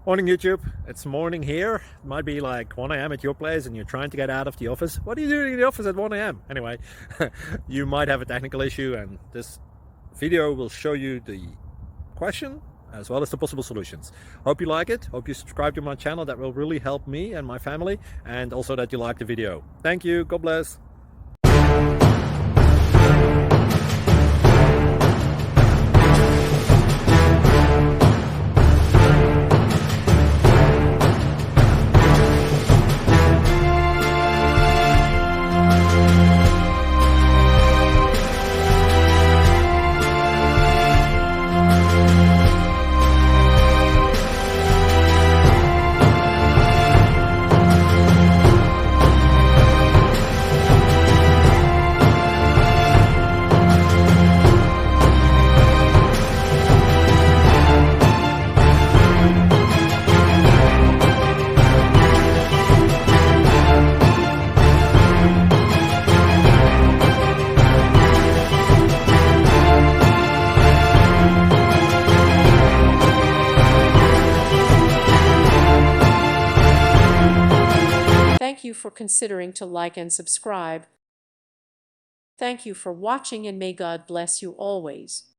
Morning YouTube, it's morning here. It might be like 1 a.m. at your place and you're trying to get out of the office. What are you doing in the office at 1 a.m.? Anyway, you might have a technical issue and this video will show you the question as well as the possible solutions. Hope you like it, hope you subscribe to my channel. That will really help me and my family, and also that you like the video. Thank you, God bless. Thank you for considering to like and subscribe. Thank you for watching, and may God bless you always.